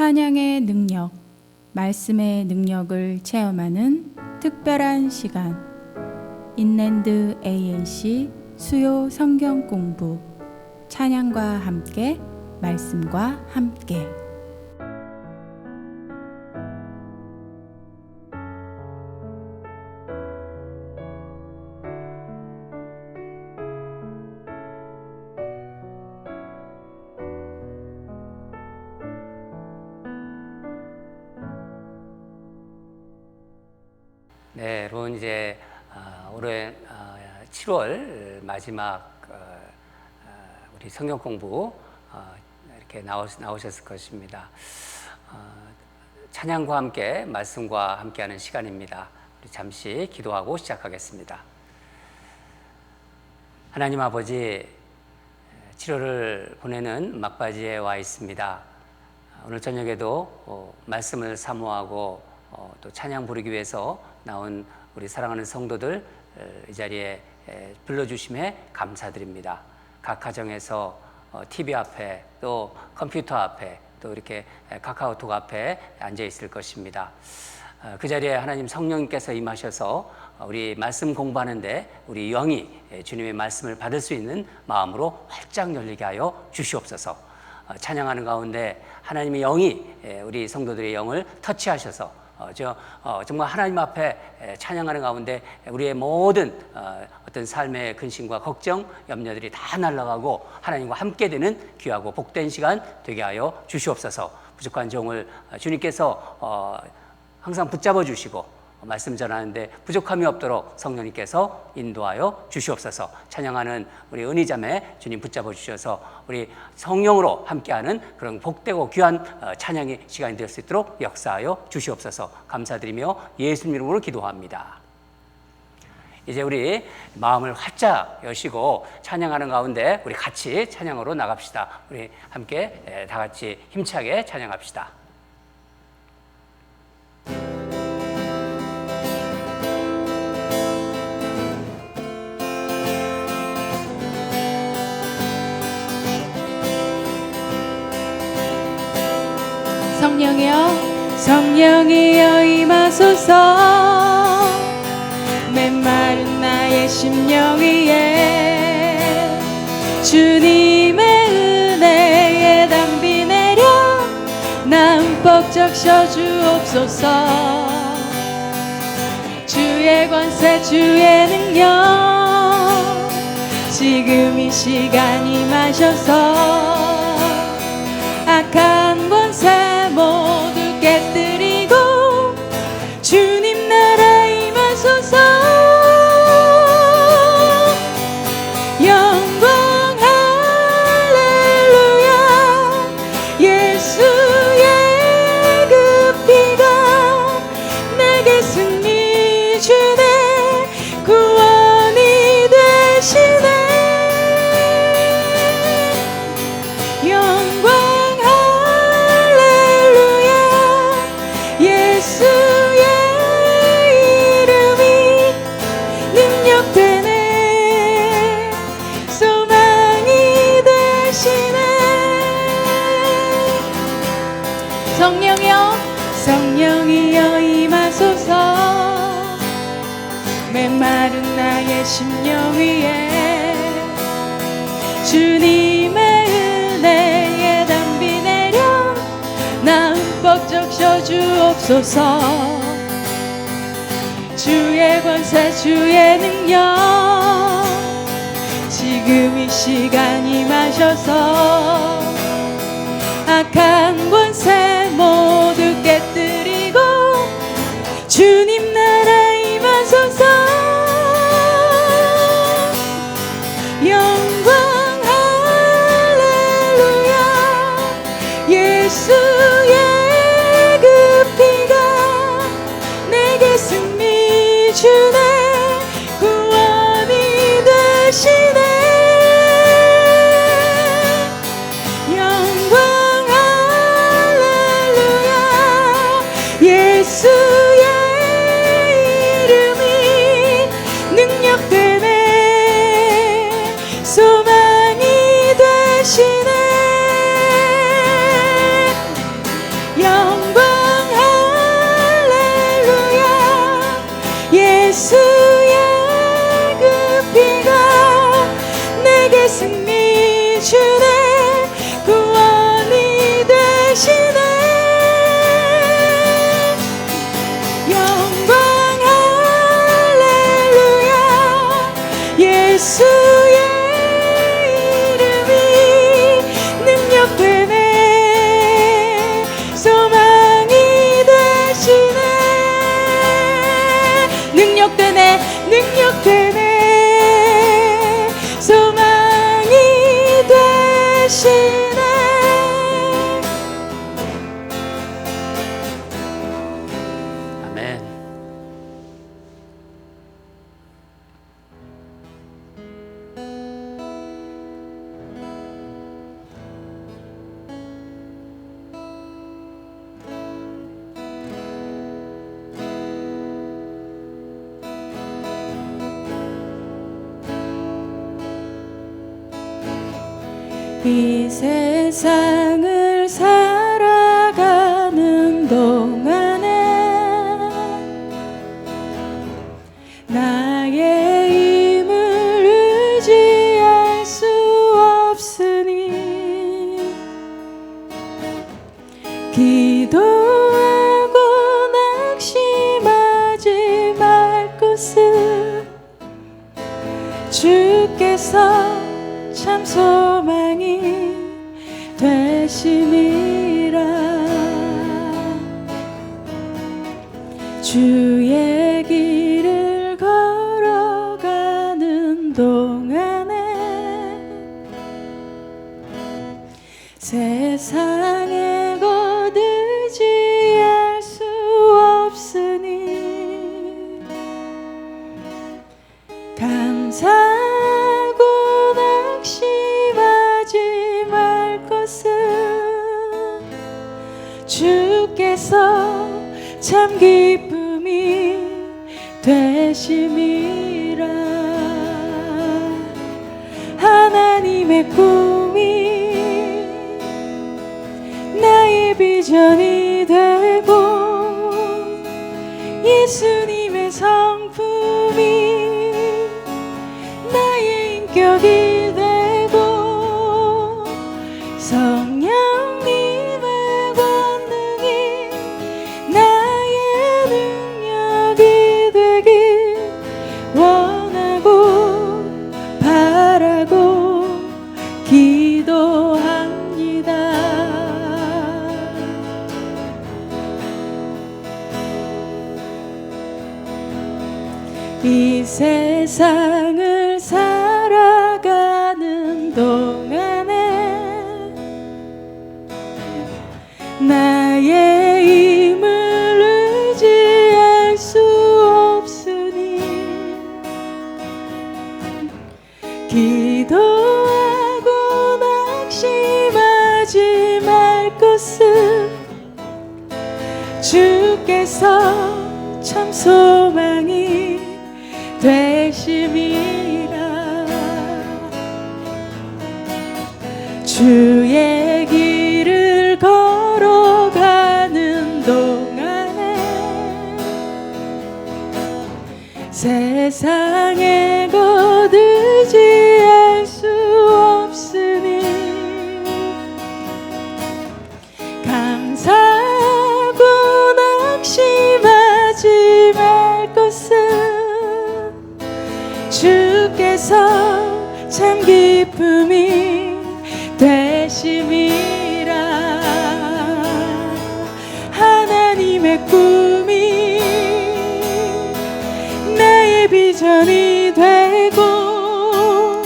찬양의 능력, 말씀의 능력을 체험하는 특별한 시간, 인랜드 ANC 수요 성경 공부, 찬양과 함께, 말씀과 함께. 네, 여러분 이제 올해 7월 마지막 우리 성경 공부 이렇게 나오셨을 것입니다. 찬양과 함께 말씀과 함께하는 시간입니다. 우리 잠시 기도하고 시작하겠습니다. 하나님 아버지, 7월을 보내는 막바지에 와 있습니다. 오늘 저녁에도 말씀을 사모하고 또 찬양 부르기 위해서 나온 우리 사랑하는 성도들 이 자리에 불러주심에 감사드립니다. 각 가정에서 TV 앞에 또 컴퓨터 앞에 또 이렇게 카카오톡 앞에 앉아 있을 것입니다. 그 자리에 하나님 성령님께서 임하셔서 우리 말씀 공부하는데 우리 영이 주님의 말씀을 받을 수 있는 마음으로 활짝 열리게 하여 주시옵소서. 찬양하는 가운데 하나님의 영이 우리 성도들의 영을 터치하셔서 정말 하나님 앞에 찬양하는 가운데 우리의 모든 어떤 삶의 근심과 걱정, 염려들이 다 날아가고 하나님과 함께 되는 귀하고 복된 시간 되게 하여 주시옵소서. 부족한 종을 주님께서 항상 붙잡아 주시고 말씀 전하는데 부족함이 없도록 성령님께서 인도하여 주시옵소서. 찬양하는 우리 은희자매 주님 붙잡아 주셔서 우리 성령으로 함께하는 그런 복되고 귀한 찬양의 시간이 될 수 있도록 역사하여 주시옵소서. 감사드리며 예수님 이름으로 기도합니다. 이제 우리 마음을 활짝 여시고 찬양하는 가운데 우리 같이 찬양으로 나갑시다. 우리 함께 다 같이 힘차게 찬양합시다. 성령이여, 성령이여 임하소서. 메마른 나의 심령 위에 주님의 은혜의 담비 내려 나 흠뻑 적셔 주옵소서. 주의 권세 주의 능력 지금 이 시간 임하셔서 악한 권세 모두 깨뜨리고 주님 나라 임하소서. 영광 할렐루야. 예수의 그 피가 내게 승리 주네. 구원이 되시네. 영광 예수의 이름이 능력되네. 소망이 되시네. 성령이여, 성령이여 임하소서. 메마른 나의 심령 위에 주님의 은혜의 담비 내려 나 흠뻑 적셔 주옵소서. 주의 권세 주의 능력 지금 이 시간 임하셔서 악한 권세 모두 깨뜨리고 주님 나라 임하소서. 영광 할렐루야. 예수의 그 피가 내게 승리 주네. 구원이 되시네. 영광 할렐루야. 예수의 이름이 능력되네. 소망이 되시네. 이 세상을 살아가는 동안에 나의 힘을 의지할 수 없으니 기도하고 낙심하지 말 것은 주께서 참 소망이 되심이라. 주의 길을 걸어가는 동안에 세상에 거두지할 수 없으니 감사하고 낙심하지 말 것은 주께서 참 기쁨이 되심이라. 하나님의 꿈이 나의 비전이 되고 예수님의 성품이 나의 인격이 되고 성령님의 권능이 나의 능력이 되길 원하고 바라고 기도합니다. 이 세상을 살아가는 동안에 나의 힘을 의지할 수 없으니 기도하고 낙심하지 말 것은 주께서 참 소망이 되심이라. 주의 길을 걸어가는 동안에 세상에 거두지할 수 없으니 감사하고 낙심하지 말 것은 주께서 참 기쁨이 되심이라. 하나님의 꿈이 나의 비전이 되고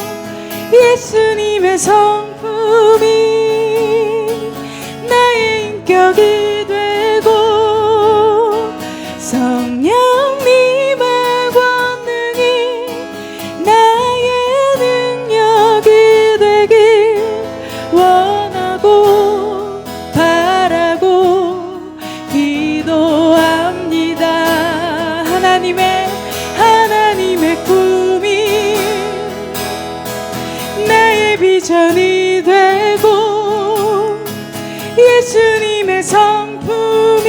예수님의 성품이 나의 인격이 되고 성령님의 권능이 나의 능력이 되길 원하고 바라고 기도합니다. 하나님의 꿈이 나의 비전이 되고 예수님의 성품이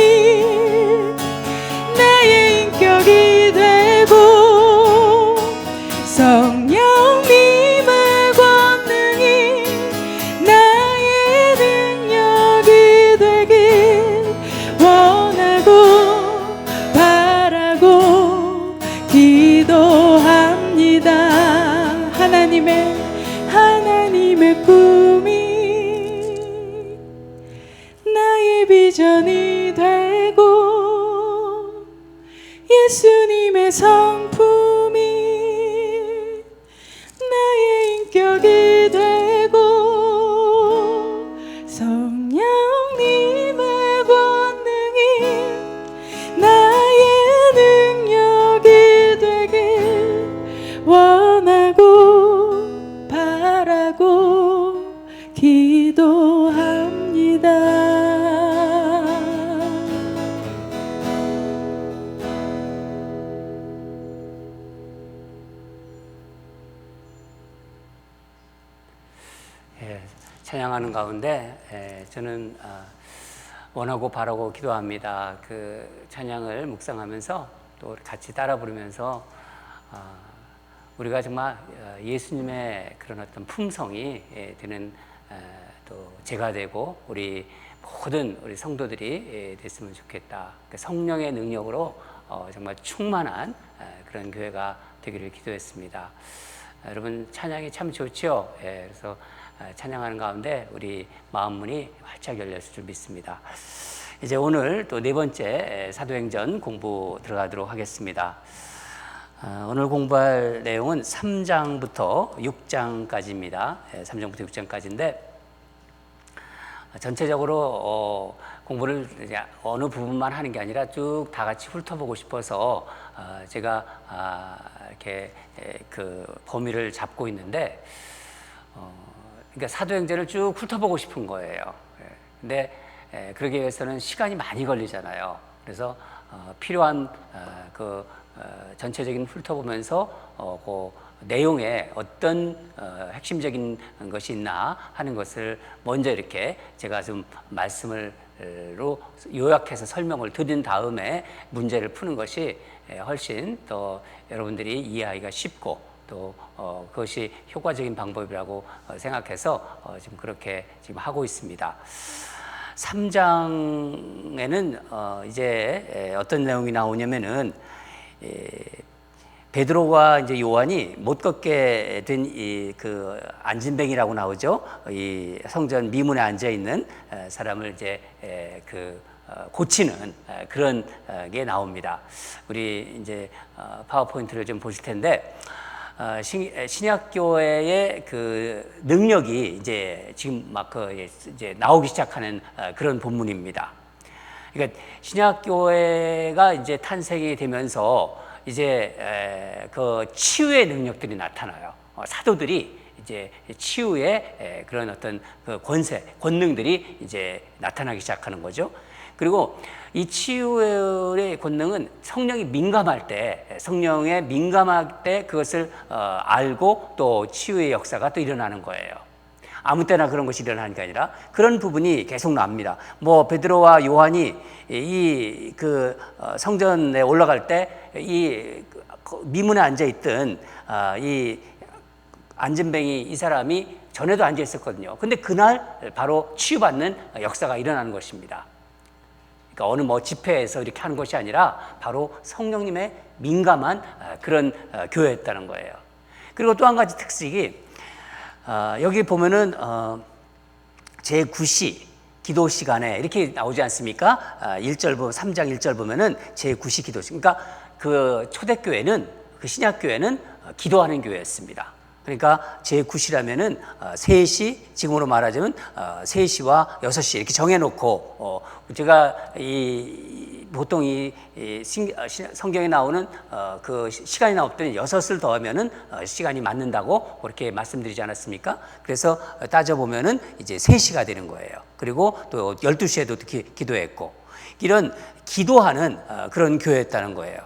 나의 인격이 되고 성령님의 권능이 나의 능력이 되길 원하고 바라고 기도합니다. 하나님의 꿈이 나의 비전이 되고 예수님의 성품이 나의 인격이 되고 성령님의 권능이 나의 능력이 되길 원하고 바라고 기도합니다. 찬양하는 가운데 저는 원하고 바라고 기도합니다. 그 찬양을 묵상하면서 또 같이 따라 부르면서 우리가 정말 예수님의 그런 어떤 품성이 되는 또 제가 되고 우리 모든 우리 성도들이 됐으면 좋겠다. 성령의 능력으로 정말 충만한 그런 교회가 되기를 기도했습니다. 여러분 찬양이 참 좋죠. 그래서 찬양하는 가운데 우리 마음 문이 활짝 열렸을 줄 믿습니다. 이제 오늘 또 네 번째 사도행전 공부 들어가도록 하겠습니다. 오늘 공부할 내용은 3장부터 6장까지입니다. 3장부터 6장까지인데 전체적으로 공부를 어느 부분만 하는 게 아니라 쭉 다 같이 훑어보고 싶어서 제가 이렇게 그 범위를 잡고 있는데 그러니까 사도행전을 쭉 훑어보고 싶은 거예요. 근데 그러기 위해서는 시간이 많이 걸리잖아요. 그래서 필요한 그 전체적인 훑어보면서 그 내용에 어떤 핵심적인 것이 있나 하는 것을 먼저 이렇게 제가 좀 말씀으로 요약해서 설명을 드린 다음에 문제를 푸는 것이 훨씬 더 여러분들이 이해하기가 쉽고 또 그것이 효과적인 방법이라고 생각해서 지금 그렇게 지금 하고 있습니다. 3장에는 이제 어떤 내용이 나오냐면은 베드로와 이제 요한이 못 걷게 된 이 그 안진뱅이라고 나오죠. 이 성전 미문에 앉아 있는 사람을 이제 고치는 그런 게 나옵니다. 우리 이제 파워포인트를 좀 보실 텐데 신약교회의 그 능력이 이제 지금 막 이제 나오기 시작하는 그런 본문입니다. 그러니까 신약교회가 이제 탄생이 되면서 이제 그 치유의 능력들이 나타나요. 사도들이 이제 치유의 그런 어떤 그 권능들이 이제 나타나기 시작하는 거죠. 그리고 이 치유의 권능은 성령이 민감할 때, 성령에 민감할 때 그것을 알고 또 치유의 역사가 또 일어나는 거예요. 아무 때나 그런 것이 일어나는 게 아니라 그런 부분이 계속 납니다. 뭐 베드로와 요한이 이 그 성전에 올라갈 때 이 미문에 앉아 있던 이 안진뱅이 이 사람이 전에도 앉아 있었거든요. 근데 그날 바로 치유받는 역사가 일어나는 것입니다. 그러니까 어느 뭐 집회에서 이렇게 하는 것이 아니라 바로 성령님의 민감한 그런 교회였다는 거예요. 그리고 또 한 가지 특색이 여기 보면은 제9시 기도 시간에 이렇게 나오지 않습니까? 1절 보면 3장 1절 보면은 제9시 기도 시간. 그러니까 그 초대교회는 그 신약교회는 기도하는 교회였습니다. 그러니까 제9시라면은 3시, 지금으로 말하자면 3시와 6시 이렇게 정해놓고 제가 보통 성경에 나오는 그 시간이 나왔더니 6을 더하면은 시간이 맞는다고 그렇게 말씀드리지 않았습니까? 그래서 따져보면은 이제 3시가 되는 거예요. 그리고 또 12시에도 기도했고 이런 기도하는 그런 교회였다는 거예요.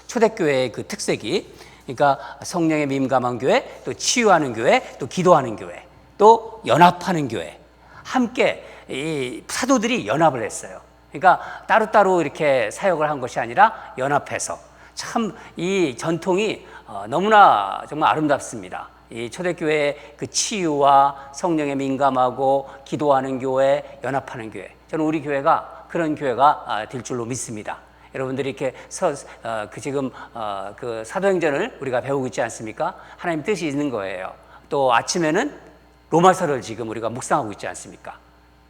초대교회의 그 특색이 그러니까 성령에 민감한 교회, 또 치유하는 교회, 또 기도하는 교회, 또 연합하는 교회. 함께 이 사도들이 연합을 했어요. 그러니까 따로따로 이렇게 사역을 한 것이 아니라 연합해서 참 이 전통이 너무나 정말 아름답습니다. 이 초대교회의 그 치유와 성령에 민감하고 기도하는 교회, 연합하는 교회. 저는 우리 교회가 그런 교회가 될 줄로 믿습니다. 여러분들이 이렇게 지금 그 사도행전을 우리가 배우고 있지 않습니까? 하나님 뜻이 있는 거예요. 또 아침에는 로마서를 지금 우리가 묵상하고 있지 않습니까?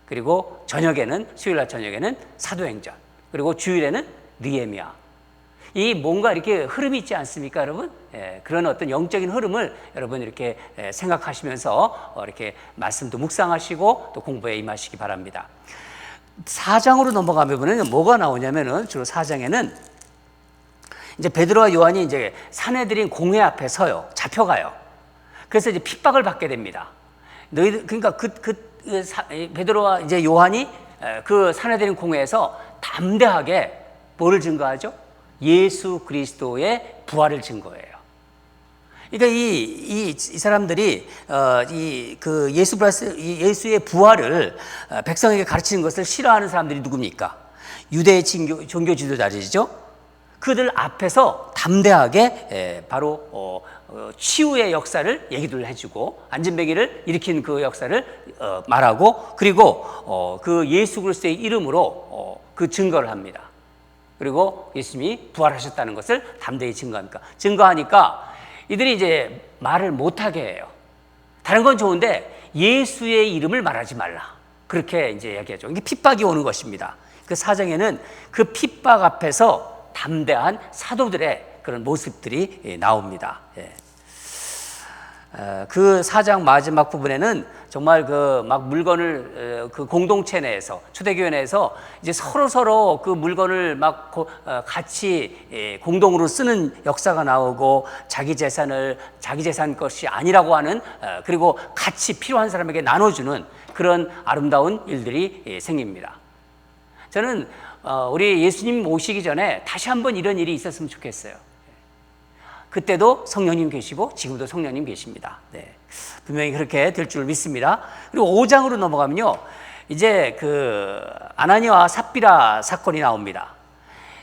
그리고 수요일날 저녁에는 사도행전, 그리고 주일에는 느헤미야. 이 뭔가 이렇게 흐름이 있지 않습니까, 여러분? 그런 어떤 영적인 흐름을 여러분 이렇게 생각하시면서 이렇게 말씀도 묵상하시고 또 공부에 임하시기 바랍니다. 4장으로 넘어가면 뭐가 나오냐면은 주로 4장에는 이제 베드로와 요한이 이제 산헤드린 공회 앞에 서요. 잡혀가요. 그래서 이제 핍박을 받게 됩니다. 그러니까 베드로와 이제 요한이 그 산헤드린 공회에서 담대하게 뭐를 증거하죠? 예수 그리스도의 부활을 증거해요. 그러니까 이 사람들이 그 예수의 부활을 백성에게 가르치는 것을 싫어하는 사람들이 누굽니까? 유대의 종교 지도자들이죠. 그들 앞에서 담대하게 바로 치유의 역사를 얘기를 해주고 안진뱅이를 일으킨 그 역사를 말하고, 그리고 그 예수 그리스도의 이름으로 그 증거를 합니다. 그리고 예수님이 부활하셨다는 것을 담대히 증거하니까 이들이 이제 말을 못하게 해요. 다른 건 좋은데 예수의 이름을 말하지 말라, 그렇게 이제 얘기하죠. 이게 핍박이 오는 것입니다. 그 사정에는 그 핍박 앞에서 담대한 사도들의 그런 모습들이 나옵니다. 그 4장 마지막 부분에는 정말 그 막 물건을 그 공동체 내에서, 초대교회 내에서 이제 서로 그 물건을 막 같이 공동으로 쓰는 역사가 나오고, 자기 재산 것이 아니라고 하는, 그리고 같이 필요한 사람에게 나눠주는 그런 아름다운 일들이 생깁니다. 저는 우리 예수님 오시기 전에 다시 한번 이런 일이 있었으면 좋겠어요. 그때도 성령님 계시고 지금도 성령님 계십니다. 네. 분명히 그렇게 될 줄 믿습니다. 그리고 5장으로 넘어가면요, 이제 그 아나니아와 삽비라 사건이 나옵니다.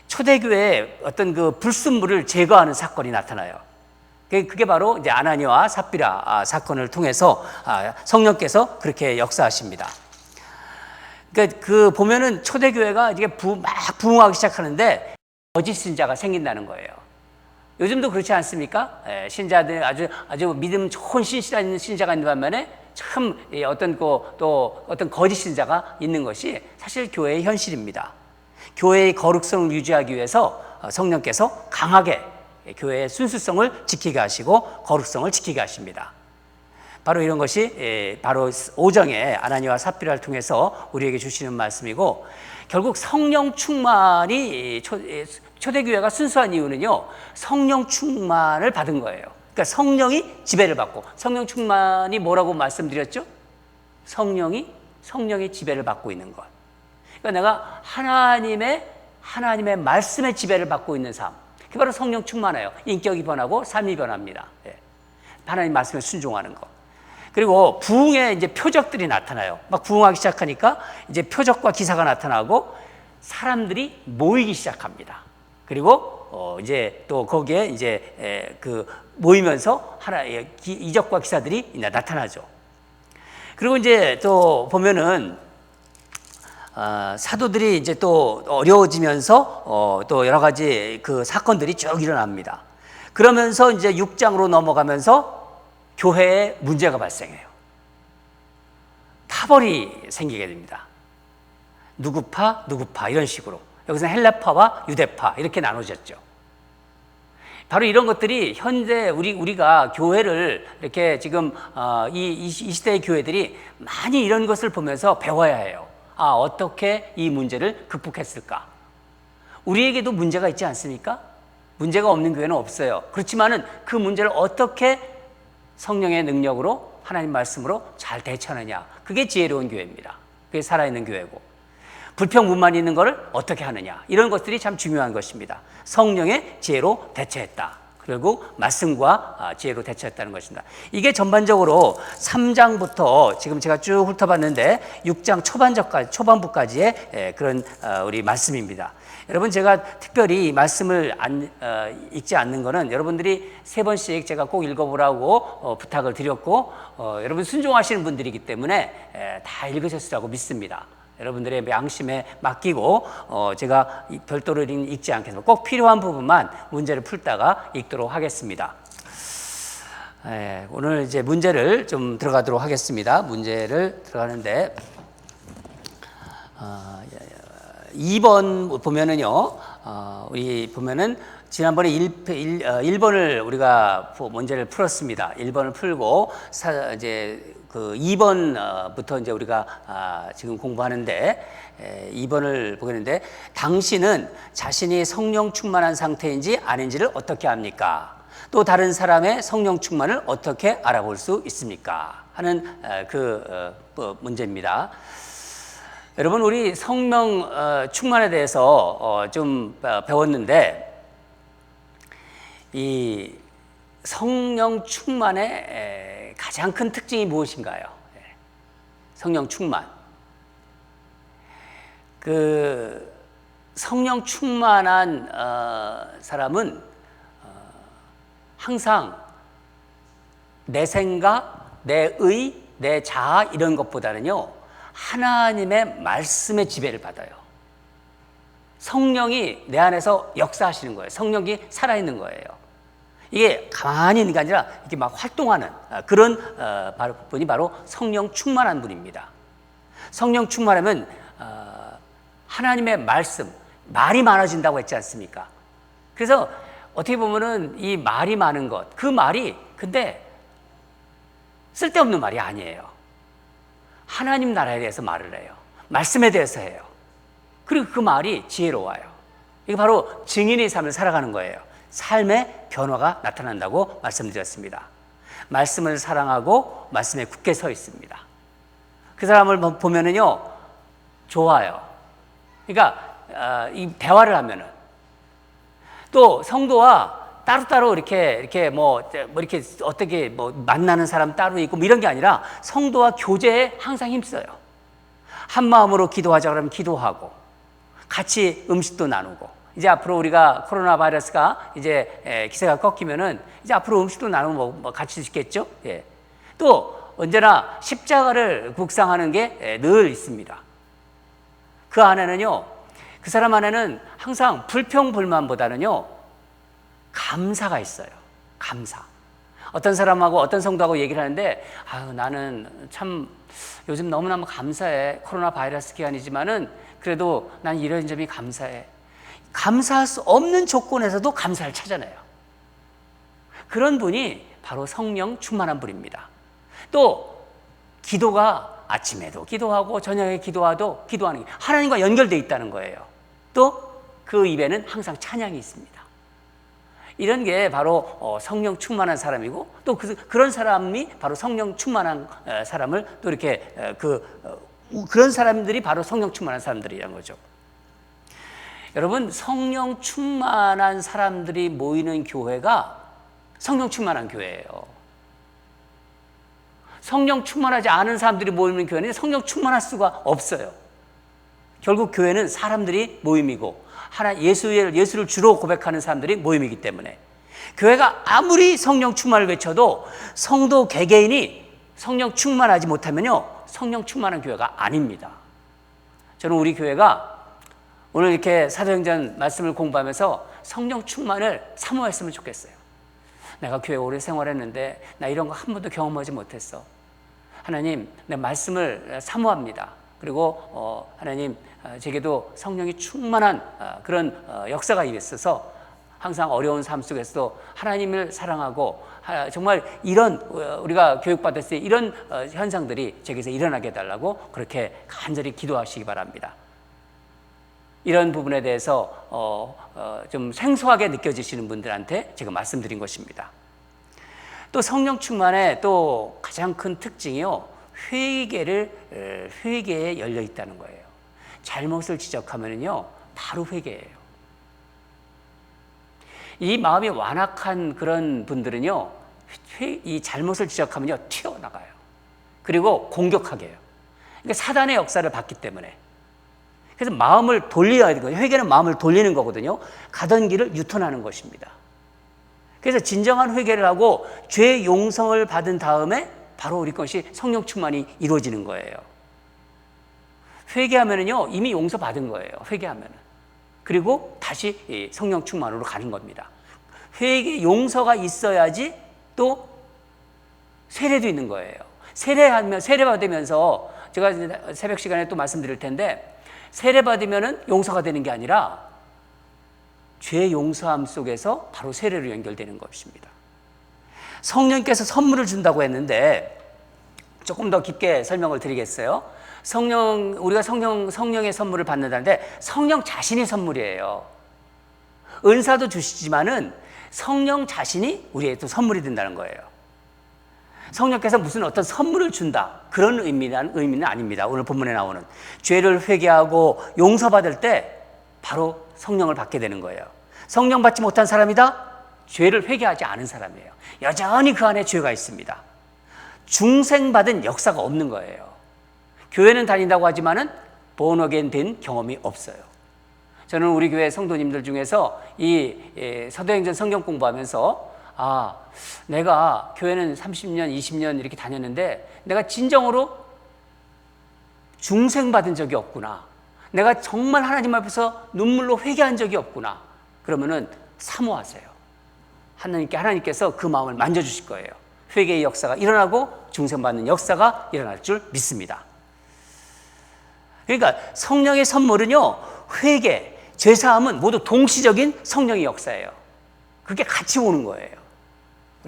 초대교회에 어떤 그 불순물을 제거하는 사건이 나타나요. 그게 바로 이제 아나니아와 삽비라 사건을 통해서 성령께서 그렇게 역사하십니다. 그러니까 그 보면은 초대교회가 이게 막 부흥하기 시작하는데 거짓 신자가 생긴다는 거예요. 요즘도 그렇지 않습니까? 신자들 아주 믿음 좋은 신실한 신자가 있는 반면에 참 어떤 거짓 신자가 있는 것이 사실 교회의 현실입니다. 교회의 거룩성을 유지하기 위해서 성령께서 강하게 교회의 순수성을 지키게 하시고 거룩성을 지키게 하십니다. 바로 이런 것이 바로 5장의 아나니아와 삽비라를 통해서 우리에게 주시는 말씀이고, 결국 성령 충만이 초대교회가 순수한 이유는요, 성령 충만을 받은 거예요. 그러니까 성령이 지배를 받고, 성령 충만이 뭐라고 말씀드렸죠? 성령의 지배를 받고 있는 것. 그러니까 내가 하나님의 말씀의 지배를 받고 있는 삶, 그게 바로 성령 충만해요. 인격이 변하고 삶이 변합니다. 하나님 말씀에 순종하는 것. 그리고 부흥의 이제 표적들이 나타나요. 막 부흥하기 시작하니까 이제 표적과 기사가 나타나고 사람들이 모이기 시작합니다. 그리고 이제 또 거기에 이제 그 모이면서 하나의 이적과 기사들이 나타나죠. 그리고 이제 또 보면은 사도들이 이제 또 어려워지면서 또 여러 가지 그 사건들이 쭉 일어납니다. 그러면서 이제 6장으로 넘어가면서 교회에 문제가 발생해요. 파벌이 생기게 됩니다. 누구파 이런 식으로. 여기서 헬라파와 유대파 이렇게 나눠졌죠. 바로 이런 것들이 현재 우리가 교회를 이렇게 지금 이 시대의 교회들이 많이 이런 것을 보면서 배워야 해요. 어떻게 이 문제를 극복했을까? 우리에게도 문제가 있지 않습니까? 문제가 없는 교회는 없어요. 그렇지만은 그 문제를 어떻게 성령의 능력으로, 하나님 말씀으로 잘 대처하느냐, 그게 지혜로운 교회입니다. 그게 살아있는 교회고, 불평분만 있는 것을 어떻게 하느냐, 이런 것들이 참 중요한 것입니다. 성령의 지혜로 대처했다. 그리고 말씀과 지혜로 대처했다는 것입니다. 이게 전반적으로 3장부터 지금 제가 쭉 훑어봤는데 6장 초반부까지의 그런 우리 말씀입니다. 여러분, 제가 특별히 이 말씀을 읽지 않는 것은 여러분들이 3번씩 제가 꼭 읽어보라고 부탁을 드렸고, 여러분 순종하시는 분들이기 때문에 다 읽으셨으라고 믿습니다. 여러분들의 양심에 맡기고 제가 별도로 읽지 않겠습니다. 꼭 필요한 부분만 문제를 풀다가 읽도록 하겠습니다. 오늘 이제 문제를 좀 들어가도록 하겠습니다. 문제를 들어가는데 2번 보면은요, 우리 보면은 지난번에 1번을 우리가 문제를 풀었습니다. 1번을 풀고 이제 그 2번부터 이제 우리가 지금 공부하는데 2번을 보겠는데, 당신은 자신이 성령 충만한 상태인지 아닌지를 어떻게 압니까? 또 다른 사람의 성령 충만을 어떻게 알아볼 수 있습니까? 하는 문제입니다. 여러분, 우리 성령 충만에 대해서 좀 배웠는데, 이 성령 충만의 가장 큰 특징이 무엇인가요? 성령 충만. 그 성령 충만한 사람은 항상 내 생각, 내 의, 내 자아 이런 것보다는요, 하나님의 말씀의 지배를 받아요. 성령이 내 안에서 역사하시는 거예요. 성령이 살아있는 거예요. 이게 가만히 있는 게 아니라 이렇게 막 활동하는 그런 분이 바로 성령 충만한 분입니다. 성령 충만하면 하나님의 말씀, 말이 많아진다고 했지 않습니까? 그래서 어떻게 보면은 이 말이 많은 것, 그 말이 근데 쓸데없는 말이 아니에요. 하나님 나라에 대해서 말을 해요. 말씀에 대해서 해요. 그리고 그 말이 지혜로워요. 이게 바로 증인의 삶을 살아가는 거예요. 삶의 변화가 나타난다고 말씀드렸습니다. 말씀을 사랑하고 말씀에 굳게 서 있습니다. 그 사람을 보면은요, 좋아요. 그러니까 이 대화를 하면은 또 성도와 따로따로 이렇게 뭐 이렇게 어떻게 뭐 만나는 사람 따로 있고 뭐 이런 게 아니라 성도와 교제에 항상 힘써요. 한 마음으로 기도하자 그러면 기도하고 같이 음식도 나누고, 이제 앞으로 우리가 코로나 바이러스가 이제 기세가 꺾이면은 이제 앞으로 음식도 나누고 뭐 같이 있겠죠. 예. 또 언제나 십자가를 묵상하는 게 늘 있습니다. 그 안에는요, 그 사람 안에는 항상 불평불만보다는요, 감사가 있어요. 감사. 어떤 사람하고 어떤 성도하고 얘기를 하는데, 아유, 나는 참 요즘 너무너무 감사해. 코로나 바이러스 기간이지만은 그래도 난 이런 점이 감사해. 감사할 수 없는 조건에서도 감사를 찾아내요. 그런 분이 바로 성령 충만한 분입니다. 또 기도가 아침에도 기도하고 저녁에 기도하도 기도하는 게 하나님과 연결되어 있다는 거예요. 또 그 입에는 항상 찬양이 있습니다. 이런 게 바로 성령 충만한 사람이고, 또 그런 사람이 바로 성령 충만한 사람을 또 이렇게 그런 사람들이 바로 성령 충만한 사람들이라는 거죠. 여러분, 성령 충만한 사람들이 모이는 교회가 성령 충만한 교회예요. 성령 충만하지 않은 사람들이 모이는 교회는 성령 충만할 수가 없어요. 결국 교회는 사람들이 모임이고 예수를 주로 고백하는 사람들이 모임이기 때문에, 교회가 아무리 성령 충만을 외쳐도 성도 개개인이 성령 충만하지 못하면요, 성령 충만한 교회가 아닙니다. 저는 우리 교회가 오늘 이렇게 사도행전 말씀을 공부하면서 성령 충만을 사모했으면 좋겠어요. 내가 교회 오래 생활했는데 나 이런 거 한 번도 경험하지 못했어. 하나님, 내 말씀을 사모합니다. 그리고 하나님, 제게도 성령이 충만한 그런 역사가 있어서 항상 어려운 삶 속에서도 하나님을 사랑하고 정말 이런 우리가 교육받았을 때 이런 현상들이 제게서 일어나게 해달라고 그렇게 간절히 기도하시기 바랍니다. 이런 부분에 대해서 좀 생소하게 느껴지시는 분들한테 제가 말씀드린 것입니다. 또 성령 충만의 또 가장 큰 특징이요, 회개에 열려 있다는 거예요. 잘못을 지적하면요, 바로 회개해요. 이 마음이 완악한 그런 분들은요, 이 잘못을 지적하면요, 튀어나가요. 그리고 공격하게 해요. 그러니까 사단의 역사를 받기 때문에. 그래서 마음을 돌려야 되거든요. 회개는 마음을 돌리는 거거든요. 가던 길을 유턴하는 것입니다. 그래서 진정한 회개를 하고 죄 용서를 받은 다음에 바로 우리 것이 성령 충만이 이루어지는 거예요. 회개하면은요, 이미 용서받은 거예요. 회개하면은. 그리고 다시 성령 충만으로 가는 겁니다. 회개, 용서가 있어야지 또 세례도 있는 거예요. 세례 받으면서 제가 새벽 시간에 또 말씀드릴 텐데, 세례 받으면은 용서가 되는 게 아니라 죄 용서함 속에서 바로 세례로 연결되는 것입니다. 성령께서 선물을 준다고 했는데 조금 더 깊게 설명을 드리겠어요. 우리가 성령의 선물을 받는다는데 성령 자신이 선물이에요. 은사도 주시지만은 성령 자신이 우리의 또 선물이 된다는 거예요. 성령께서 무슨 어떤 선물을 준다, 그런 의미는 아닙니다. 오늘 본문에 나오는 죄를 회개하고 용서받을 때 바로 성령을 받게 되는 거예요. 성령 받지 못한 사람이다? 죄를 회개하지 않은 사람이에요. 여전히 그 안에 죄가 있습니다. 중생받은 역사가 없는 거예요. 교회는 다닌다고 하지만은 본어겐 된 경험이 없어요. 저는 우리 교회 성도님들 중에서 이 사도행전 성경 공부하면서 내가 교회는 30년, 20년 이렇게 다녔는데 내가 진정으로 중생받은 적이 없구나. 내가 정말 하나님 앞에서 눈물로 회개한 적이 없구나. 그러면은 사모하세요. 하나님께서 그 마음을 만져주실 거예요. 회개의 역사가 일어나고 중생받는 역사가 일어날 줄 믿습니다. 그러니까 성령의 선물은요, 회개, 죄사함은 모두 동시적인 성령의 역사예요. 그게 같이 오는 거예요.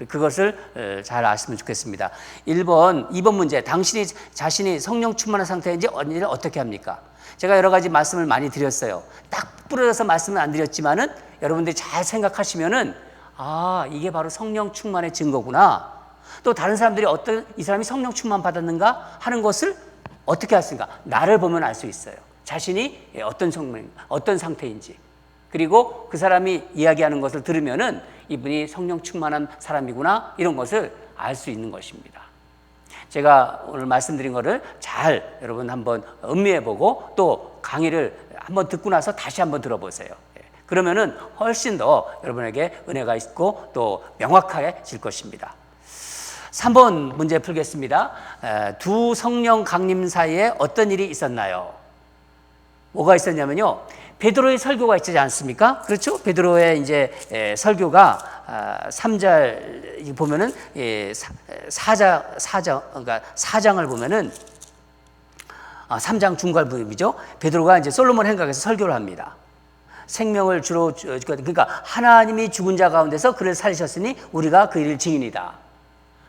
그것을 잘 아시면 좋겠습니다. 2번 문제, 당신이 자신이 성령 충만한 상태인지 언니를 어떻게 합니까? 제가 여러 가지 말씀을 많이 드렸어요. 딱 부러져서 말씀은 안 드렸지만은 여러분들이 잘 생각하시면은 이게 바로 성령 충만의 증거구나. 또 다른 사람들이 이 사람이 성령 충만 받았는가 하는 것을 어떻게 할수있는가? 나를 보면 알 수 있어요. 자신이 어떤 상태인지. 그리고 그 사람이 이야기하는 것을 들으면은 이분이 성령 충만한 사람이구나, 이런 것을 알 수 있는 것입니다. 제가 오늘 말씀드린 것을 잘 여러분 한번 음미해보고 또 강의를 한번 듣고 나서 다시 한번 들어보세요. 그러면은 훨씬 더 여러분에게 은혜가 있고 또 명확해질 것입니다. 3번 문제 풀겠습니다. 두 성령 강림 사이에 어떤 일이 있었나요? 뭐가 있었냐면요, 베드로의 설교가 있지 않습니까? 그렇죠? 베드로의 이제 설교가 3절 보면은 4장을 보면은 3장 중간 부분이죠. 베드로가 이제 솔로몬 행각에서 설교를 합니다. 생명을 주로, 그러니까 하나님이 죽은 자 가운데서 그를 살리셨으니 우리가 그 일을 증인이다.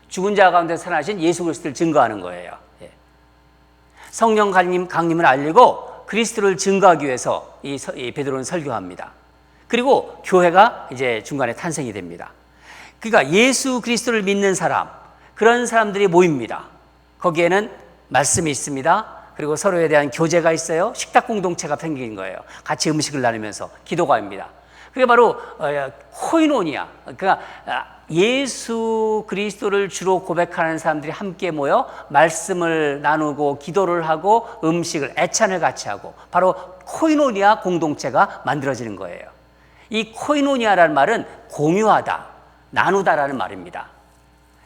죽은 자 가운데 살아나신 예수 그리스도를 증거하는 거예요. 성령 강림을 알리고 그리스도를 증거하기 위해서 이 베드로는 설교합니다. 그리고 교회가 이제 중간에 탄생이 됩니다. 그러니까 예수 그리스도를 믿는 사람, 그런 사람들이 모입니다. 거기에는 말씀이 있습니다. 그리고 서로에 대한 교제가 있어요. 식탁 공동체가 생긴 거예요. 같이 음식을 나누면서 기도가 입니다. 그게 바로 코이노니아, 그러니까 예수 그리스도를 주로 고백하는 사람들이 함께 모여 말씀을 나누고 기도를 하고 음식을, 애찬을 같이 하고, 바로 코이노니아 공동체가 만들어지는 거예요. 이 코이노니아라는 말은 공유하다, 나누다라는 말입니다.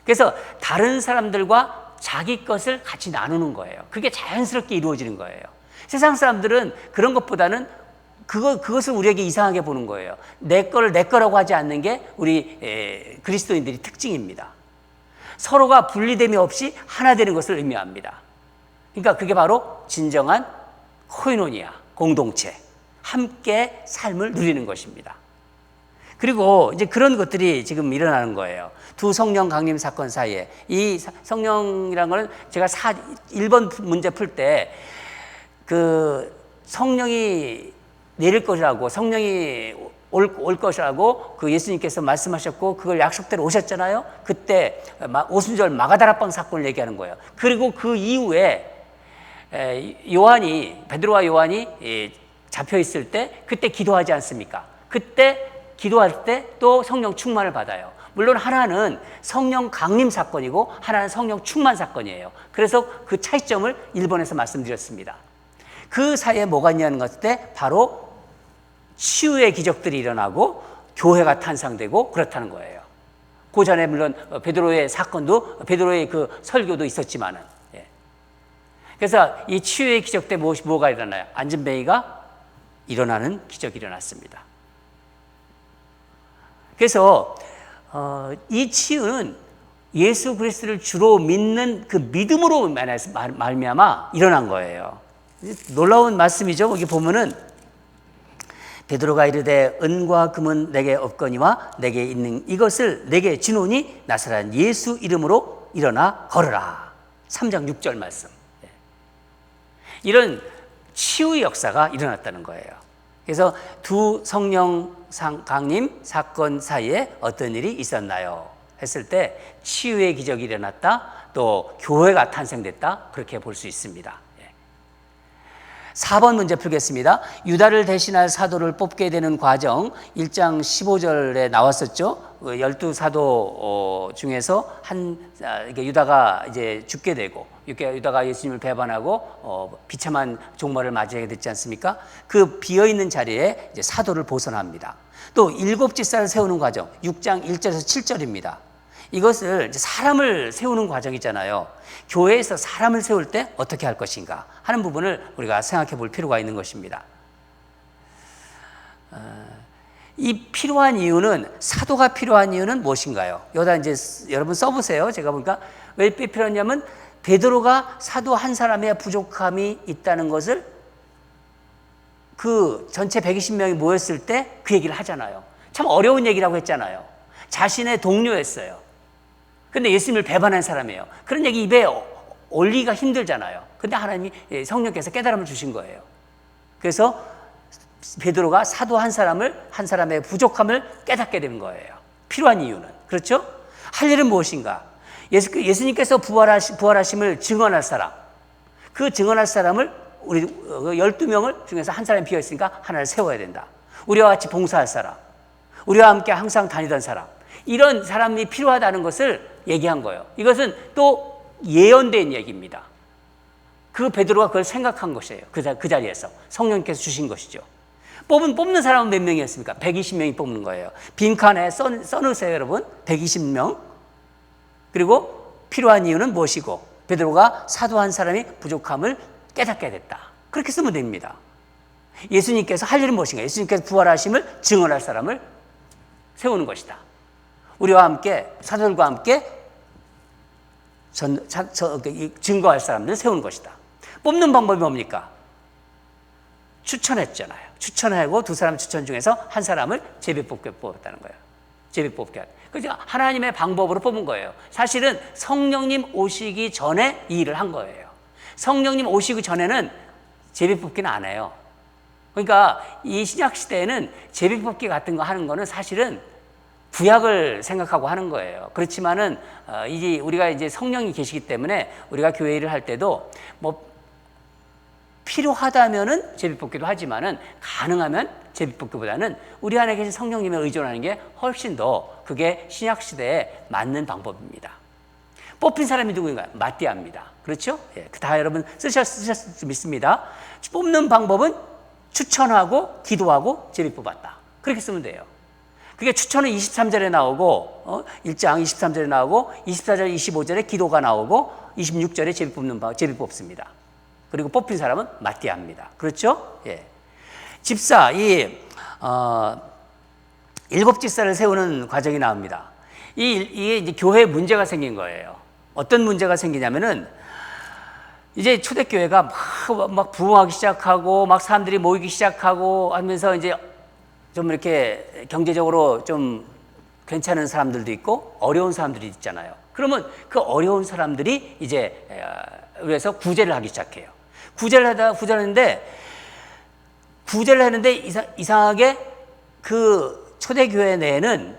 그래서 다른 사람들과 자기 것을 같이 나누는 거예요. 그게 자연스럽게 이루어지는 거예요. 세상 사람들은 그런 것보다는 그것을 우리에게 이상하게 보는 거예요. 내 거를 내 거라고 하지 않는 게 우리 그리스도인들의 특징입니다. 서로가 분리됨이 없이 하나 되는 것을 의미합니다. 그러니까 그게 바로 진정한 코이노니아, 공동체, 함께 삶을 누리는 것입니다. 그리고 이제 그런 것들이 지금 일어나는 거예요. 두 성령 강림 사건 사이에. 이 성령이라는 건 제가 1번 문제 풀 때 성령이 내릴 것이라고, 성령이 올 것이라고 그 예수님께서 말씀하셨고 그걸 약속대로 오셨잖아요. 그때 오순절 마가다라방 사건을 얘기하는 거예요. 그리고 그 이후에 베드로와 요한이 잡혀 있을 때 그때 기도하지 않습니까? 그때 기도할 때 또 성령 충만을 받아요. 물론 하나는 성령 강림 사건이고 하나는 성령 충만 사건이에요. 그래서 그 차이점을 1번에서 말씀드렸습니다. 그 사이에 뭐가 있냐는 것 때 바로 치유의 기적들이 일어나고 교회가 탄생되고 그렇다는 거예요. 그 전에 물론 베드로의 사건도, 베드로의 그 설교도 있었지만은, 그래서 이 치유의 기적 때 뭐가 일어나요? 안진뱅이가 일어나는 기적이 일어났습니다. 그래서 이 치유는 예수 그리스도를 주로 믿는 그 믿음으로 말미암아 일어난 거예요. 놀라운 말씀이죠. 거기 보면은 베드로가 이르되 은과 금은 내게 없거니와 내게 있는 이것을 내게 주노니 나사렛 예수 이름으로 일어나 걸으라. 3장 6절 말씀. 이런 치유의 역사가 일어났다는 거예요. 그래서 두 성령 강림 사건 사이에 어떤 일이 있었나요? 했을 때 치유의 기적이 일어났다, 또 교회가 탄생됐다, 그렇게 볼 수 있습니다. 4번 문제 풀겠습니다. 유다를 대신할 사도를 뽑게 되는 과정 1장 15절에 나왔었죠. 12사도 중에서 유다가 이제 죽게 되고 유다가 예수님을 배반하고 비참한 종말을 맞이하게 됐지 않습니까? 그 비어있는 자리에 이제 사도를 보선합니다. 또 7집사를 세우는 과정 6장 1절에서 7절입니다. 이것을 이제 사람을 세우는 과정이잖아요. 교회에서 사람을 세울 때 어떻게 할 것인가 하는 부분을 우리가 생각해 볼 필요가 있는 것입니다. 이 필요한 이유는, 사도가 필요한 이유는 무엇인가요? 여기다 이제 여러분 써보세요. 제가 보니까 왜 필요하냐면 베드로가 사도 한 사람의 부족함이 있다는 것을 그 전체 120명이 모였을 때 그 얘기를 하잖아요. 참 어려운 얘기라고 했잖아요. 자신의 동료였어요. 근데 예수님을 배반한 사람이에요. 그런 얘기 입에 올리기가 힘들잖아요. 근데 하나님이 성령께서 깨달음을 주신 거예요. 그래서 베드로가 사도 한 사람의 부족함을 깨닫게 되는 거예요. 필요한 이유는. 그렇죠? 할 일은 무엇인가? 예수님께서 부활하심을 증언할 사람. 그 증언할 사람을 우리 12명을 중에서 한 사람이 비어있으니까 하나를 세워야 된다. 우리와 같이 봉사할 사람. 우리와 함께 항상 다니던 사람. 이런 사람이 필요하다는 것을 얘기한 거예요. 이것은 또 예언된 얘기입니다. 그 베드로가 그걸 생각한 것이에요. 그 자리에서 성령께서 주신 것이죠. 뽑는 사람은 몇 명이었습니까? 120명이 뽑는 거예요. 빈칸에 써놓으세요, 여러분. 120명. 그리고 필요한 이유는 무엇이고, 베드로가 사도 한 사람이 부족함을 깨닫게 됐다. 그렇게 쓰면 됩니다. 예수님께서 할 일은 무엇인가? 예수님께서 부활하심을 증언할 사람을 세우는 것이다. 우리와 함께, 사도들과 함께 증거할 사람들을 세우는 것이다. 뽑는 방법이 뭡니까? 추천했잖아요. 추천하고 두 사람 추천 중에서 한 사람을 제비뽑게 뽑았다는 거예요. 제비뽑게. 그래서 하나님의 방법으로 뽑은 거예요. 사실은 성령님 오시기 전에 이 일을 한 거예요. 성령님 오시기 전에는 제비뽑기는 안 해요. 그러니까 이 신약 시대에는 제비뽑기 같은 거 하는 거는 사실은 구약을 생각하고 하는 거예요. 그렇지만은 이제 우리가 이제 성령이 계시기 때문에 우리가 교회 일을 할 때도 뭐 필요하다면은 제비뽑기도 하지만은 가능하면 제비뽑기보다는 우리 안에 계신 성령님에 의존하는 게 훨씬 더 그게 신약 시대에 맞는 방법입니다. 뽑힌 사람이 누구인가요? 마띠아입니다. 그렇죠? 예, 다 여러분 쓰셨을 줄 믿습니다. 뽑는 방법은 추천하고 기도하고 제비뽑았다. 그렇게 쓰면 돼요. 그게 추천은 23절에 나오고 1장 23절에 나오고 24절 25절에 기도가 나오고 26절에 제비 뽑습니다. 그리고 뽑힌 사람은 마띠아입니다. 그렇죠? 예. 집사, 일곱 집사를 세우는 과정이 나옵니다. 이게 이제 교회에 문제가 생긴 거예요. 어떤 문제가 생기냐면은 이제 초대교회가 막 부흥하기 시작하고 막 사람들이 모이기 시작하고 하면서 이제 좀 이렇게 경제적으로 좀 괜찮은 사람들도 있고 어려운 사람들이 있잖아요. 그러면 그 어려운 사람들이 이제 그래서 구제를 하기 시작해요. 구제를 했는데 이상하게 그 초대교회 내에는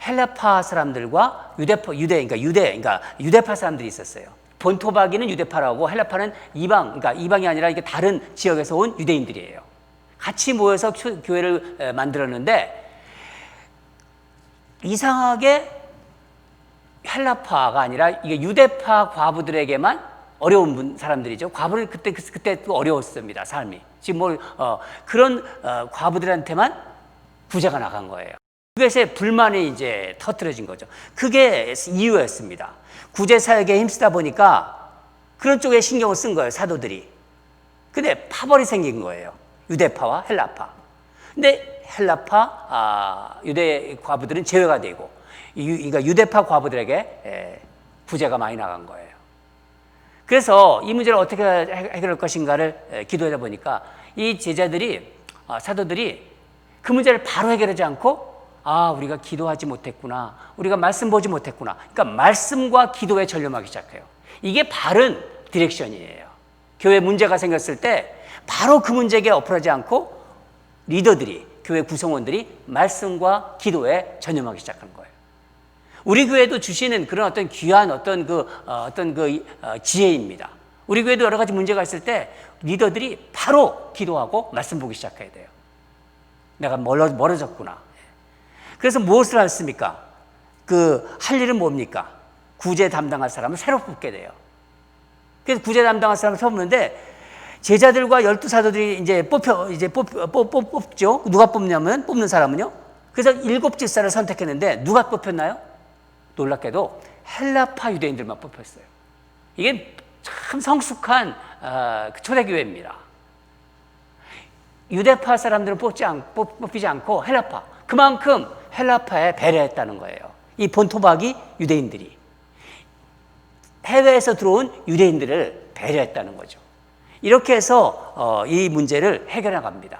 헬라파 사람들과 유대파 사람들이 있었어요. 본토박이는 유대파라고 헬라파는 그러니까 이방이 아니라 이게 다른 지역에서 온 유대인들이에요. 같이 모여서 교회를 만들었는데 이상하게 헬라파가 아니라 이게 유대파 과부들에게만 어려운 사람들이죠. 과부는 그때 또 어려웠습니다. 삶이. 지금 그런 과부들한테만 구제가 나간 거예요. 그것에 불만이 이제 터뜨려진 거죠. 그게 이유였습니다. 구제 사역에 힘쓰다 보니까 그런 쪽에 신경을 쓴 거예요, 사도들이. 근데 파벌이 생긴 거예요. 유대파와 헬라파. 근데 헬라파, 유대 과부들은 제외가 되고, 그러니까 유대파 과부들에게 구제가 많이 나간 거예요. 그래서 이 문제를 어떻게 해결할 것인가를 기도하다 보니까 이 사도들이 그 문제를 바로 해결하지 않고 우리가 기도하지 못했구나. 우리가 말씀 보지 못했구나. 그러니까 말씀과 기도에 전념하기 시작해요. 이게 바른 디렉션이에요. 교회 문제가 생겼을 때 바로 그 문제에 엎어지지 않고 리더들이, 교회 구성원들이 말씀과 기도에 전념하기 시작하는 거예요. 우리 교회도 주시는 그런 어떤 귀한 어떤 그 지혜입니다. 우리 교회도 여러 가지 문제가 있을 때 리더들이 바로 기도하고 말씀 보기 시작해야 돼요. 내가 멀어졌구나. 그래서 무엇을 했습니까? 할 일은 뭡니까? 구제 담당할 사람을 새로 뽑게 돼요. 그래서 구제 담당할 사람을 새로 뽑는데 제자들과 12사도들이 이제 뽑죠. 누가 뽑냐면, 뽑는 사람은요. 그래서 7집사를 선택했는데 누가 뽑혔나요? 놀랍게도 헬라파 유대인들만 뽑혔어요. 이게 참 성숙한 초대교회입니다. 유대파 사람들은 뽑히지 않고 헬라파. 그만큼 헬라파에 배려했다는 거예요. 이 본토박이 유대인들이. 해외에서 들어온 유대인들을 배려했다는 거죠. 이렇게 해서 이 문제를 해결해 갑니다.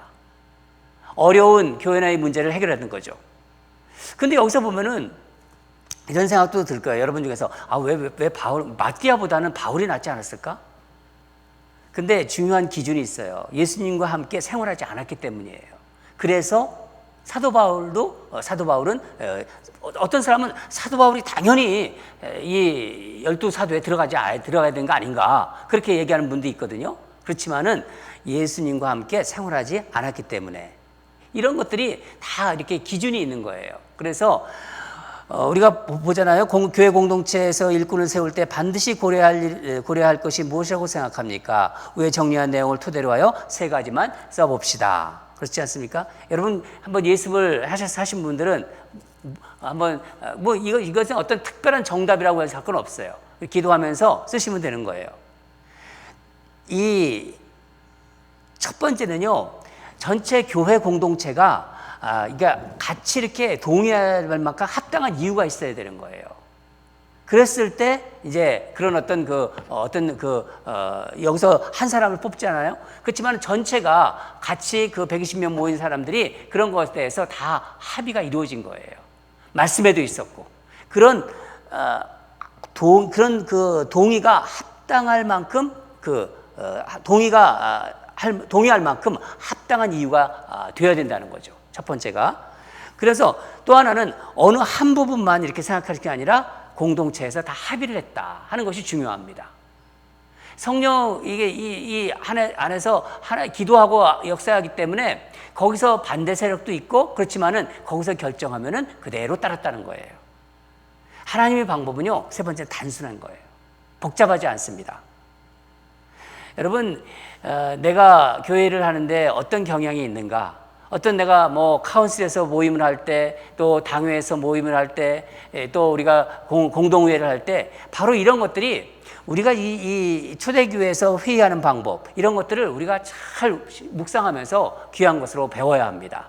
어려운 교회의 문제를 해결하는 거죠. 근데 여기서 보면은 이런 생각도 들 거예요. 여러분 중에서 왜 마띠아보다는 바울이 낫지 않았을까? 근데 중요한 기준이 있어요. 예수님과 함께 생활하지 않았기 때문이에요. 그래서 사도 바울은 어떤 사람은 사도 바울이 당연히 이 12사도에 들어가야 되는 거 아닌가 그렇게 얘기하는 분도 있거든요. 그렇지만은 예수님과 함께 생활하지 않았기 때문에 이런 것들이 다 이렇게 기준이 있는 거예요. 그래서 우리가 보잖아요. 교회 공동체에서 일꾼을 세울 때 반드시 고려할 것이 무엇이라고 생각합니까? 위에 정리한 내용을 토대로 하여 3가지만 써봅시다. 그렇지 않습니까? 여러분 한번 예습을 하신 분들은 한번 이것은 어떤 특별한 정답이라고 해서 할 건 없어요. 기도하면서 쓰시면 되는 거예요. 이 첫 번째는요, 전체 교회 공동체가 그러니까 같이 이렇게 동의할 만큼 합당한 이유가 있어야 되는 거예요. 그랬을 때 이제 그런 여기서 한 사람을 뽑잖아요. 그렇지만 전체가 같이 120명 모인 사람들이 그런 것에 대해서 다 합의가 이루어진 거예요. 말씀에도 있었고 그런 동의가 합당할 만큼 동의할 만큼 합당한 이유가 되어야 된다는 거죠. 첫 번째가. 그래서 또 하나는 어느 한 부분만 이렇게 생각할 게 아니라 공동체에서 다 합의를 했다 하는 것이 중요합니다. 성령 이 안에서 하나 기도하고 역사하기 때문에 거기서 반대 세력도 있고 그렇지만은 거기서 결정하면은 그대로 따랐다는 거예요. 하나님의 방법은요, 세 번째는 단순한 거예요. 복잡하지 않습니다. 여러분, 내가 교회를 하는데 어떤 경향이 있는가? 어떤 내가 카운슬에서 모임을 할 때, 또 당회에서 모임을 할 때, 또 우리가 공동회의를 할 때, 바로 이런 것들이 우리가 이 초대교회에서 회의하는 방법, 이런 것들을 우리가 잘 묵상하면서 귀한 것으로 배워야 합니다.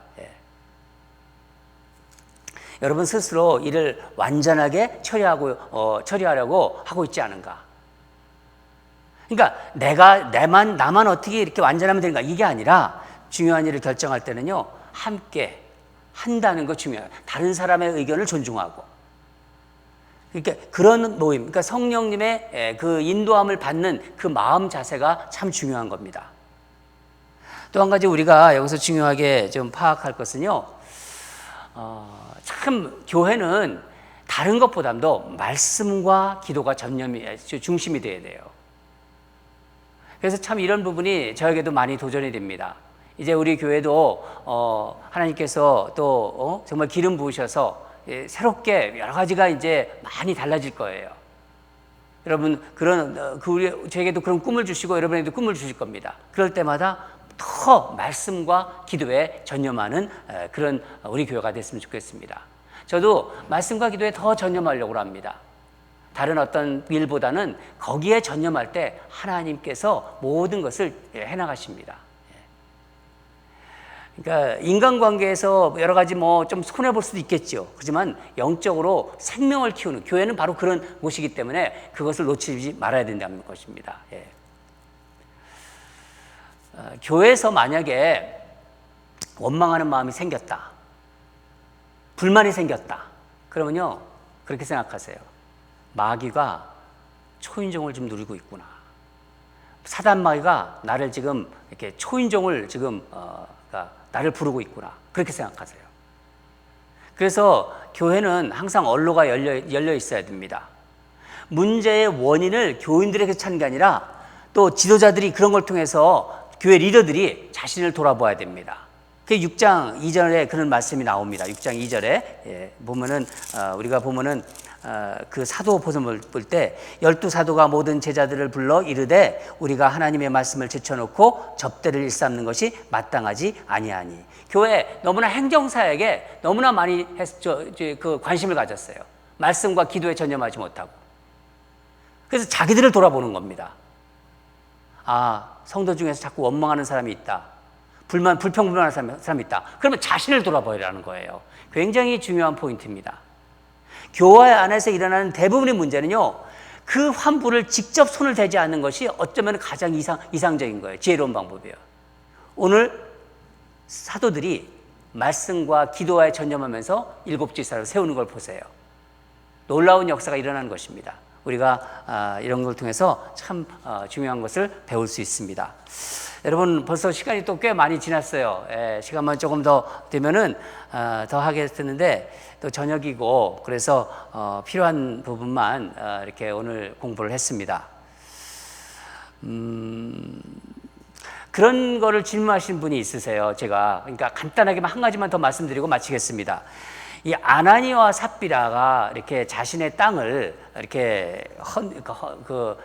여러분 스스로 이를 완전하게 처리하려고 하고 있지 않은가? 그러니까 나만 어떻게 이렇게 완전하면 되는가? 이게 아니라 중요한 일을 결정할 때는요, 함께 한다는 거 중요해요. 다른 사람의 의견을 존중하고. 그러니까 그런 모임, 그러니까 성령님의 그 인도함을 받는 그 마음 자세가 참 중요한 겁니다. 또 한 가지 우리가 여기서 중요하게 좀 파악할 것은요, 참 교회는 다른 것보다도 말씀과 기도가 중심이 돼야 돼요. 그래서 참 이런 부분이 저에게도 많이 도전이 됩니다. 이제 우리 교회도 하나님께서 또 정말 기름 부으셔서 새롭게 여러 가지가 이제 많이 달라질 거예요. 여러분 저에게도 그런 꿈을 주시고 여러분에게도 꿈을 주실 겁니다. 그럴 때마다 더 말씀과 기도에 전념하는 그런 우리 교회가 됐으면 좋겠습니다. 저도 말씀과 기도에 더 전념하려고 합니다. 다른 어떤 일보다는 거기에 전념할 때 하나님께서 모든 것을 해나가십니다. 그러니까 인간관계에서 여러 가지 좀 손해볼 수도 있겠죠. 하지만 영적으로 생명을 키우는 교회는 바로 그런 곳이기 때문에 그것을 놓치지 말아야 된다는 것입니다. 교회에서 만약에 원망하는 마음이 생겼다, 불만이 생겼다, 그러면요, 그렇게 생각하세요. 마귀가 초인종을 좀 누리고 있구나. 사단 마귀가 나를 지금 이렇게 초인종을 지금 나를 부르고 있구나. 그렇게 생각하세요. 그래서 교회는 항상 언로가 열려 있어야 됩니다. 문제의 원인을 교인들에게 찾는 게 아니라 또 지도자들이 그런 걸 통해서 교회 리더들이 자신을 돌아보아야 됩니다. 그 6장 2절에 그런 말씀이 나옵니다. 6장 2절에 보면은 우리가 보면은 그 사도 보성을 볼 때 12사도가 모든 제자들을 불러 이르되 우리가 하나님의 말씀을 제쳐놓고 접대를 일삼는 것이 마땅하지 아니하니. 교회 너무나 행정사에게 너무나 많이 그 관심을 가졌어요. 말씀과 기도에 전념하지 못하고. 그래서 자기들을 돌아보는 겁니다. 성도 중에서 자꾸 원망하는 사람이 있다. 불평불만하는 사람이 있다. 그러면 자신을 돌아보라는 거예요. 굉장히 중요한 포인트입니다. 교회 안에서 일어나는 대부분의 문제는요, 그 환부를 직접 손을 대지 않는 것이 어쩌면 가장 이상적인 거예요. 지혜로운 방법이에요. 오늘 사도들이 말씀과 기도에 전념하면서 7지사를 세우는 걸 보세요. 놀라운 역사가 일어나는 것입니다. 우리가 이런 걸 통해서 참 중요한 것을 배울 수 있습니다. 여러분, 벌써 시간이 또 꽤 많이 지났어요. 시간만 조금 더 되면은 더 하겠는데 또 저녁이고, 그래서 필요한 부분만 이렇게 오늘 공부를 했습니다. 그런 거를 질문하신 분이 있으세요. 제가 그러니까 간단하게만 한 가지만 더 말씀드리고 마치겠습니다. 이 아나니아와 삽비라가 이렇게 자신의 땅을 이렇게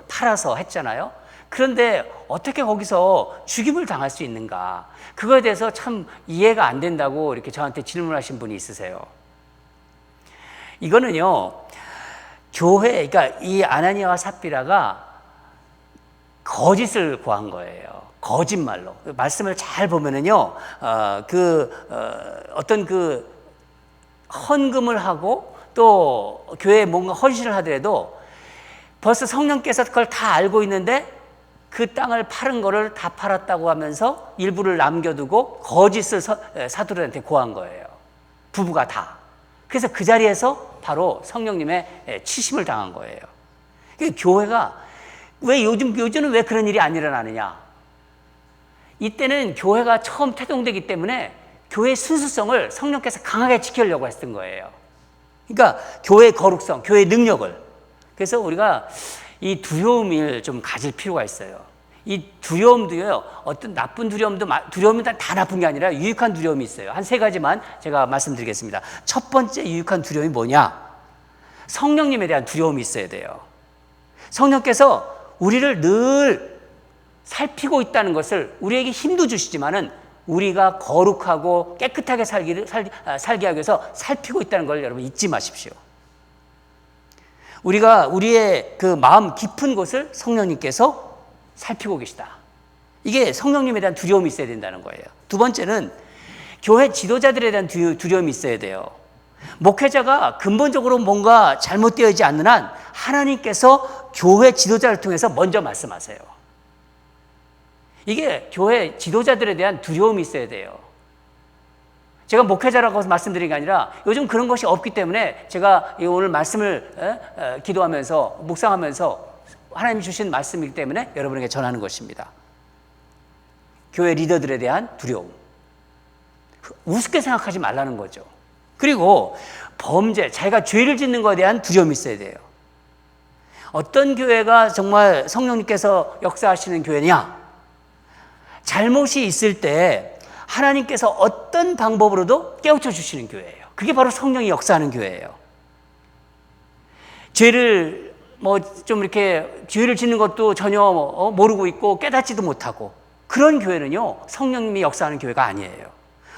팔아서 했잖아요. 그런데 어떻게 거기서 죽임을 당할 수 있는가? 그거에 대해서 참 이해가 안 된다고 이렇게 저한테 질문하신 분이 있으세요. 이거는요, 그러니까 이 아나니아와 삽비라가 거짓을 구한 거예요. 거짓말로. 말씀을 잘 보면은요, 어떤 헌금을 하고 또 교회에 뭔가 헌신을 하더라도 벌써 성령께서 그걸 다 알고 있는데 그 땅을 파는 거를 다 팔았다고 하면서 일부를 남겨두고 거짓을 사도들한테 고한 거예요. 부부가 다. 그래서 그 자리에서 바로 성령님의 치심을 당한 거예요. 교회가 왜 요즘은 왜 그런 일이 안 일어나느냐? 이때는 교회가 처음 태동되기 때문에 교회의 순수성을 성령께서 강하게 지키려고 했던 거예요. 그러니까 교회의 거룩성, 교회의 능력을. 그래서 우리가 이 두려움을 좀 가질 필요가 있어요. 이 두려움도요, 어떤 나쁜 두려움은 다 나쁜 게 아니라 유익한 두려움이 있어요. 한 3가지만 제가 말씀드리겠습니다. 첫 번째 유익한 두려움이 뭐냐? 성령님에 대한 두려움이 있어야 돼요. 성령께서 우리를 늘 살피고 있다는 것을 우리에게 힘도 주시지만은 우리가 거룩하고 깨끗하게 살게 하기 위해서 살피고 있다는 걸 여러분 잊지 마십시오. 우리가 우리의 그 마음 깊은 곳을 성령님께서 살피고 계시다. 이게 성령님에 대한 두려움이 있어야 된다는 거예요. 두 번째는 교회 지도자들에 대한 두려움이 있어야 돼요. 목회자가 근본적으로 뭔가 잘못되어 있지 않는 한 하나님께서 교회 지도자를 통해서 먼저 말씀하세요. 이게 교회 지도자들에 대한 두려움이 있어야 돼요. 제가 목회자라고 말씀드린 게 아니라 요즘 그런 것이 없기 때문에 제가 오늘 말씀을 기도하면서 묵상하면서 하나님이 주신 말씀이기 때문에 여러분에게 전하는 것입니다. 교회 리더들에 대한 두려움. 우습게 생각하지 말라는 거죠. 그리고 범죄, 자기가 죄를 짓는 것에 대한 두려움이 있어야 돼요. 어떤 교회가 정말 성령님께서 역사하시는 교회냐? 잘못이 있을 때 하나님께서 어떤 방법으로도 깨우쳐 주시는 교회예요. 그게 바로 성령이 역사하는 교회예요. 죄를 죄를 짓는 것도 전혀 모르고 있고 깨닫지도 못하고 그런 교회는요, 성령님이 역사하는 교회가 아니에요.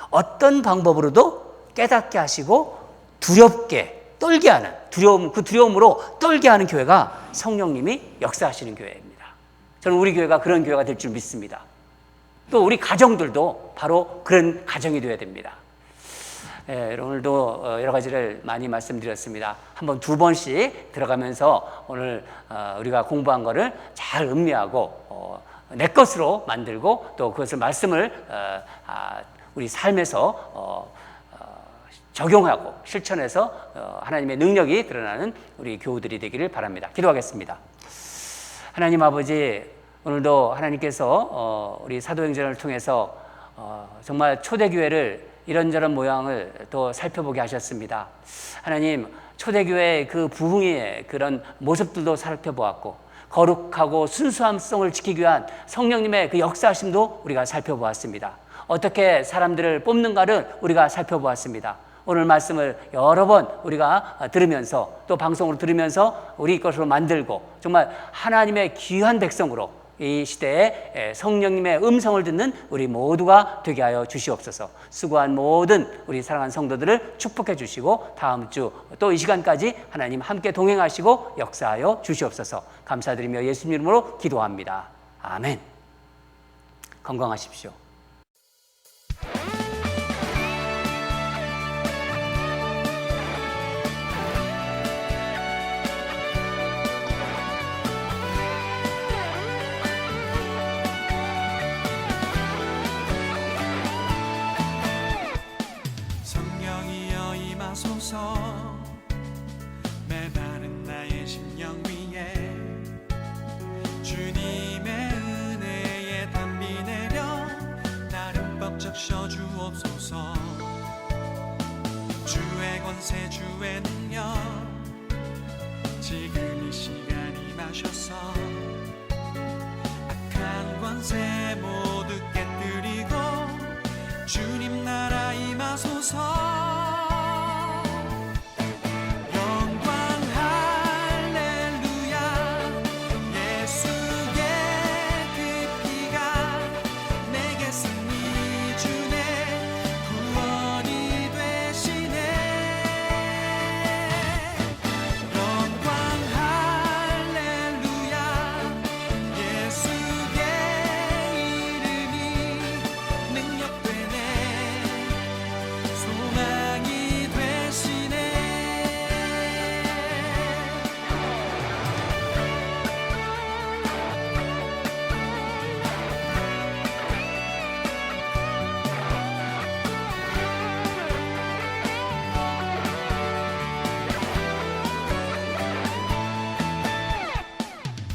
어떤 방법으로도 깨닫게 하시고 두렵게 떨게 하는 그 두려움으로 떨게 하는 교회가 성령님이 역사하시는 교회입니다. 저는 우리 교회가 그런 교회가 될 줄 믿습니다. 또 우리 가정들도 바로 그런 가정이 되어야 됩니다. 오늘도 여러 가지를 많이 말씀드렸습니다. 한번 2번씩 들어가면서 오늘 우리가 공부한 거를 잘 음미하고 내 것으로 만들고 또 그것을 말씀을 우리 삶에서 적용하고 실천해서 하나님의 능력이 드러나는 우리 교우들이 되기를 바랍니다. 기도하겠습니다. 하나님 아버지, 오늘도 하나님께서 우리 사도행전을 통해서 정말 초대교회를 이런저런 모양을 또 살펴보게 하셨습니다. 하나님, 초대교회의 그 부흥의 그런 모습들도 살펴보았고 거룩하고 순수함성을 지키기 위한 성령님의 그 역사하심도 우리가 살펴보았습니다. 어떻게 사람들을 뽑는가를 우리가 살펴보았습니다. 오늘 말씀을 여러 번 우리가 들으면서 또 방송으로 들으면서 우리 것으로 만들고 정말 하나님의 귀한 백성으로 이 시대에 성령님의 음성을 듣는 우리 모두가 되게 하여 주시옵소서. 수고한 모든 우리 사랑하는 성도들을 축복해 주시고 다음 주 또 이 시간까지 하나님 함께 동행하시고 역사하여 주시옵소서. 감사드리며 예수님 이름으로 기도합니다. 아멘. 건강하십시오. 성령이여 임하소서 메마른 나의 심령 위에 주님의 은혜에 담비 내려 나를 벅적 셔주옵소서. 주의 권세 주의 능력 지금 이 시간 임하셔서 악한 권세 모두 깨뜨리고 주님 나라 임하소서.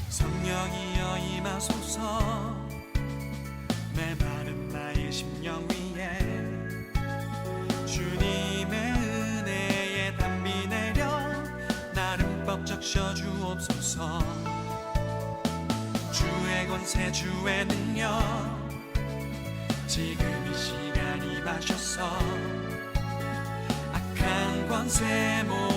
성령이여 임하소서 메마른 나의 심령 위에 주님의 은혜에 담비 내려 나를 벅적 셔주옵소서. 주의 권세 주의 능력 지금 이 시간 임하셔서 악한 권세 모두